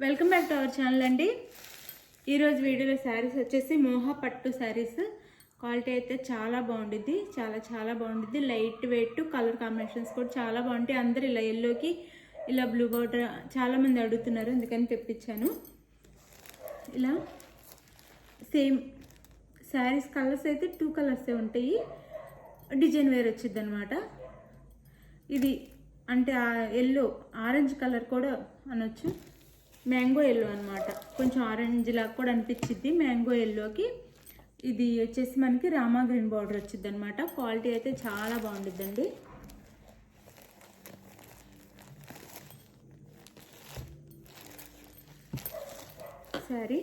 Welcome back to our channel అండి. ఈరోజు వీడియోలో శారీస్ వచ్చేసి మోహ పట్టు శారీస్. క్వాలిటీ అయితే చాలా బాగుండిద్ది, చాలా బాగుండిద్ది. లైట్ వెయిట్, కలర్ కాంబినేషన్స్ కూడా చాలా బాగుంటాయి. అందరు ఇలా ఎల్లోకి ఇలా బ్లూ బార్డర్ చాలామంది అడుగుతున్నారు, అందుకని తెప్పించాను. ఇలా సేమ్ శారీస్ కలర్స్ అయితే 2 కలర్సే ఉంటాయి. డిజైన్ వేర్ వచ్చింది అనమాట. ఇది అంటే ఎల్లో ఆరెంజ్ కలర్ కూడా అనొచ్చు. మ్యాంగో ఎల్లో అనమాట, కొంచెం ఆరెంజ్ లాగా కూడా అనిపించింది. మ్యాంగో ఎల్లోకి ఇది వచ్చేసి మనకి రామా గ్రీన్ బార్డర్ వచ్చింది అనమాట. క్వాలిటీ అయితే చాలా బాగుండిద్దండి. సారీ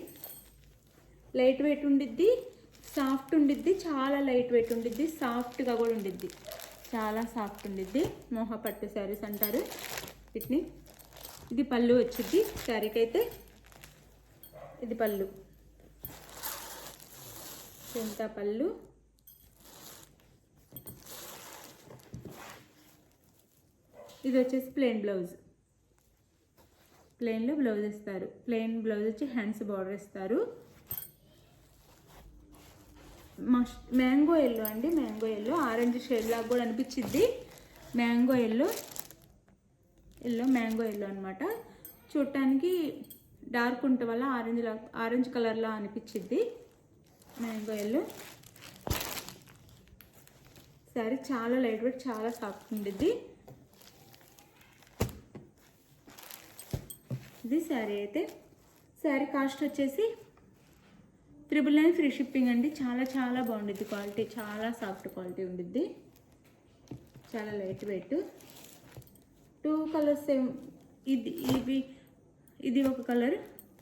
లైట్ వెయిట్ ఉండిద్ది, సాఫ్ట్ ఉండిద్ది, చాలా లైట్ వెయిట్ ఉండిద్ది, సాఫ్ట్గా కూడా ఉండిద్ది, చాలా సాఫ్ట్ ఉండిద్ది. మోహ పట్టు శారీస్ అంటారు వీటిని. ఇది పళ్ళు వచ్చింది శారీకి అయితే. ఇది పళ్ళు, ఎంత పళ్ళు. ఇది వచ్చేసి ప్లెయిన్ బ్లౌజ్, ప్లెయిన్లో బ్లౌజ్ ఇస్తారు. ప్లెయిన్ బ్లౌజ్ వచ్చి హ్యాండ్స్ బార్డర్ ఇస్తారు. మ్యాంగో ఎల్లో అండి, మ్యాంగో ఎల్లో ఆరెంజ్ షేడ్ లాగా కూడా అనిపించింది. మ్యాంగో ఎల్లో మ్యాంగో ఎల్లో అనమాట. చూడటానికి డార్క్ ఉంటే వల్ల ఆరెంజ్ కలర్లా అనిపించింది. మ్యాంగో ఎల్లో శారీ చాలా లైట్ వెయిట్, చాలా సాఫ్ట్ ఉండిద్ది. ఇది శారీ అయితే. శారీ కాస్ట్ వచ్చేసి 999 ఫ్రీ షిప్పింగ్ అండి. చాలా బాగుండిద్ది. క్వాలిటీ చాలా సాఫ్ట్ క్వాలిటీ ఉండిద్ది, చాలా లైట్ వెయిట్. 2 కలర్స్ ఇది ఒక కలర్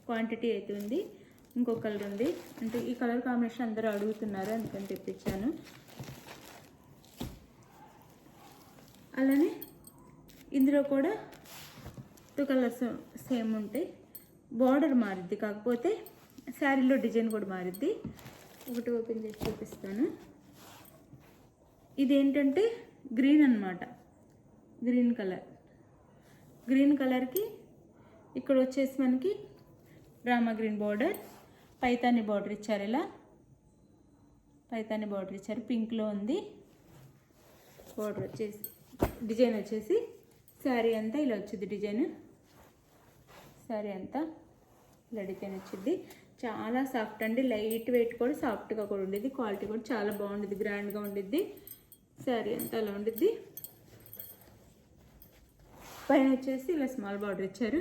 క్వాంటిటీ అయితే ఉంది, ఇంకొక కలర్ ఉంది. అంటే ఈ కలర్ కాంబినేషన్ అందరూ అడుగుతున్నారు, అందుకని తెప్పించాను. అలానే ఇందులో కూడా 2 కలర్స్ సేమ్ ఉంటాయి. బార్డర్ మారిద్ది, కాకపోతే శారీలో డిజైన్ కూడా మారిద్ది. ఒకటి ఓపెన్ చేసి చూపిస్తాను. ఇదేంటంటే గ్రీన్ అన్నమాట, గ్రీన్ కలర్. గ్రీన్ కలర్కి ఇక్కడ వచ్చేసి మనకి Rama green border, Paithani border ఇచ్చారు. ఇలా పైతాని బార్డర్ ఇచ్చారు, పింక్లో ఉంది బార్డర్ వచ్చేసి. డిజైన్ వచ్చేసి శారీ అంతా ఇలా వచ్చింది డిజైన్. శారీ అంతా ఇలా డిజైన్ వచ్చింది. చాలా సాఫ్ట్ అండి, లైట్ వెయిట్ కూడా సాఫ్ట్గా కూడా ఉండేది. క్వాలిటీ కూడా చాలా బాగుండిద్ది, గ్రాండ్గా ఉండిద్ది. శారీ అంతా అలా ఉండిద్ది. పైన వచ్చేసి ఇలా స్మాల్ బార్డర్ ఇచ్చారు.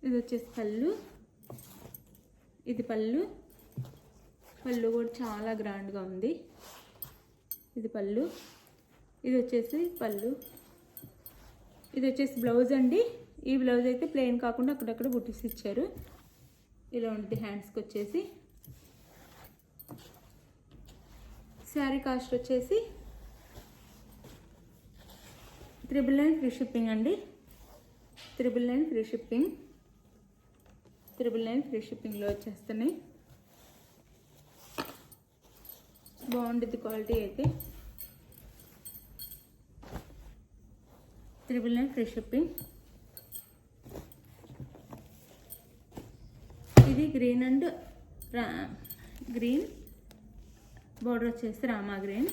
ఇది వచ్చేసి పళ్ళు, ఇది పళ్ళు కూడా చాలా గ్రాండ్గా ఉంది. ఇది పళ్ళు, ఇది వచ్చేసి పళ్ళు. ఇది వచ్చేసి బ్లౌజ్ అండి. ఈ బ్లౌజ్ అయితే ప్లెయిన్ కాకుండా అక్కడక్కడ బుట్టీస్ ఇచ్చారు. ఇలా ఉంటుంది హ్యాండ్స్కి వచ్చేసి. శారీ కాస్ట్ వచ్చేసి 999 ఫ్రీ షిప్పింగ్ అండి. 999 ఫ్రీ షిప్పింగ్, 999 ఫ్రీ షిప్పింగ్లో వచ్చేస్తున్నాయి. బాగుంటుంది క్వాలిటీ అయితే. 999 ఫ్రీ షిప్పింగ్. ఇది గ్రీన్ అండ్ గ్రీన్ బార్డర్ వచ్చేసి రామా గ్రీన్.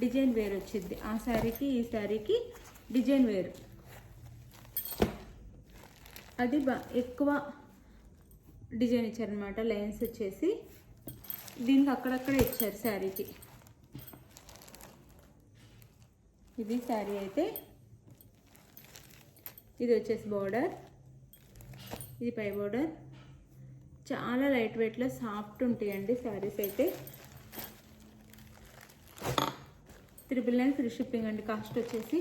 డిజైన్ వేర్ వచ్చింది ఆ శారీకి, ఈ శారీకి డిజైన్ వేరు. అది ఎక్కువ డిజైన్ ఇచ్చారనమాట, లైన్స్ వచ్చేసి. దీనికి అక్కడక్కడ ఇచ్చారు శారీకి. ఇది శారీ అయితే. ఇది వచ్చేసి బార్డర్, ఇది పై బార్డర్. చాలా లైట్ వెయిట్లో సాఫ్ట్ ఉంటాయండి శారీస్ అయితే. 999 ఫ్రీ షిప్పింగ్ అండి. కాస్ట్ వచ్చేసి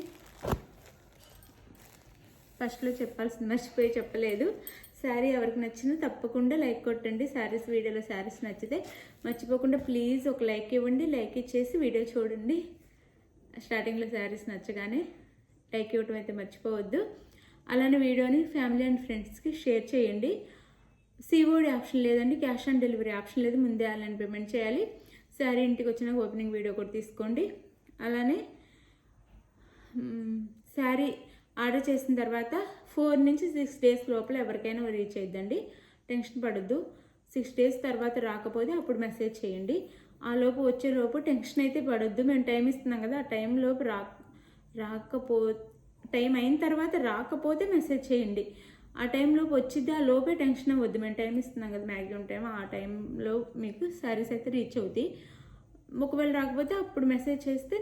ఫస్ట్లో చెప్పాల్సింది మర్చిపోయి చెప్పలేదు. శారీ ఎవరికి నచ్చినా తప్పకుండా లైక్ కొట్టండి. శారీస్ వీడియోలో శారీస్ నచ్చితే మర్చిపోకుండా ప్లీజ్ ఒక లైక్ ఇవ్వండి. లైక్ ఇచ్చేసి వీడియో చూడండి. స్టార్టింగ్లో శారీస్ నచ్చగానే లైక్ ఇవ్వటం అయితే మర్చిపోవద్దు. అలానే వీడియోని ఫ్యామిలీ అండ్ ఫ్రెండ్స్కి షేర్ చేయండి. సిఓడి ఆప్షన్ లేదండి, క్యాష్ ఆన్ డెలివరీ ఆప్షన్ లేదు. ముందే ఆన్లైన్ పేమెంట్ చేయాలి. శారీ ఇంటికి వచ్చినాక ఓపెనింగ్ వీడియో కూడా తీసుకోండి. అలానే శారీ ఆర్డర్ చేసిన తర్వాత 4 నుంచి 6 డేస్ లోపల ఎవరికైనా రీచ్ అయిద్దండి. టెన్షన్ పడొద్దు. 6 డేస్ తర్వాత రాకపోతే అప్పుడు మెసేజ్ చేయండి. ఆ లోపు వచ్చేలోపు టెన్షన్ అయితే పడొద్దు. మేము టైం ఇస్తున్నాం కదా, ఆ టైంలోపు టైం అయిన తర్వాత రాకపోతే మెసేజ్ చేయండి. ఆ టైంలోపు వచ్చిద్ది, ఆ లోపే టెన్షన్ అవ్వద్దు. మేము టైం ఇస్తున్నాం కదా, మ్యాక్సిమం టైం, ఆ టైంలో మీకు శారీస్ అయితే రీచ్ అవుతాయి. ఒకవేళ రాకపోతే అప్పుడు మెసేజ్ చేస్తే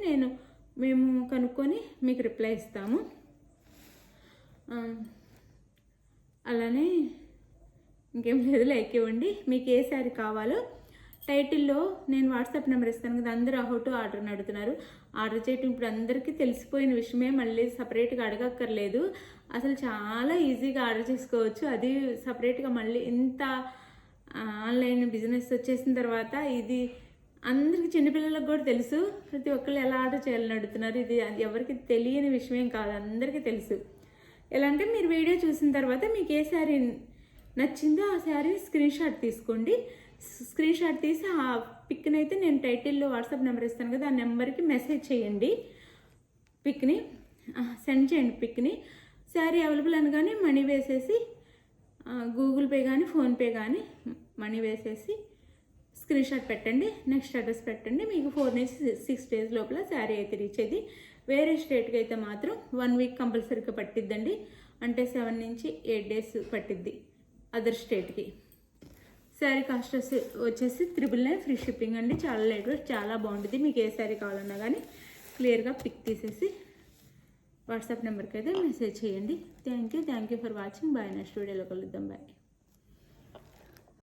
మేము కనుక్కొని మీకు రిప్లై ఇస్తాము. అలానే ఇంకేం లేదు, లైక్ ఇవ్వండి. మీకు ఏ శారీ కావాలో టైటిల్లో నేను వాట్సాప్ నెంబర్ ఇస్తాను కదా, అందరూ హౌ టు ఆర్డర్ అని అడుగుతున్నారు. ఆర్డర్ చేయటం ఇప్పుడు అందరికీ తెలిసిపోయిన విషయమే, మళ్ళీ సపరేట్గా అడగక్కర్లేదు. అసలు చాలా ఈజీగా ఆర్డర్ చేసుకోవచ్చు. అది సపరేట్గా మళ్ళీ ఇంత ఆన్లైన్ బిజినెస్ వచ్చేసిన తర్వాత ఇది అందరికీ, చిన్నపిల్లలకు కూడా తెలుసు. ప్రతి ఒక్కళ్ళు ఎలా ఆర్డర్ చేయాలని అడుగుతున్నారు. ఇది ఎవరికి తెలియని విషయం కాదు, అందరికీ తెలుసు. ఎలా అంటే మీరు వీడియో చూసిన తర్వాత మీకు ఏ శారీ నచ్చిందో ఆ శారీ స్క్రీన్ షాట్ తీసుకోండి. స్క్రీన్ షాట్ తీసి ఆ పిక్ని అయితే నేను టైటిల్లో వాట్సాప్ నెంబర్ ఇస్తాను కదా, ఆ నెంబర్కి మెసేజ్ చేయండి. పిక్ని సెండ్ చేయండి. పిక్ని శారీ అవైలబుల్ అనగానే మనీ వేసేసి గూగుల్ పే కానీ ఫోన్పే కానీ మనీ వేసేసి స్క్రీన్ షాట్ పెట్టండి. నెక్స్ట్ అడ్రస్ పెట్టండి. మీకు 4 నుంచి 6 డేస్ లోపల శారీ అయితే రీచ్ అయ్యింది. వేరే స్టేట్కి అయితే మాత్రం 1 వీక్ కంపల్సరీగా పట్టిద్దండి. అంటే 7 నుంచి 8 డేస్ పట్టిద్ది అదర్ స్టేట్కి. శారీ కాస్ట్ వచ్చేసి 999 ఫ్రీ షిప్పింగ్ అండి. చాలా లైట్ వెయిట్, చాలా బాగుంటుంది. మీకు ఏ శారీ కావాలన్నా కానీ క్లియర్గా పిక్ తీసేసి వాట్సాప్ నెంబర్కి అయితే మెసేజ్ చేయండి. Thank you for watching. Bye. Next వీడియోలో కలుద్దాం. బాయ్.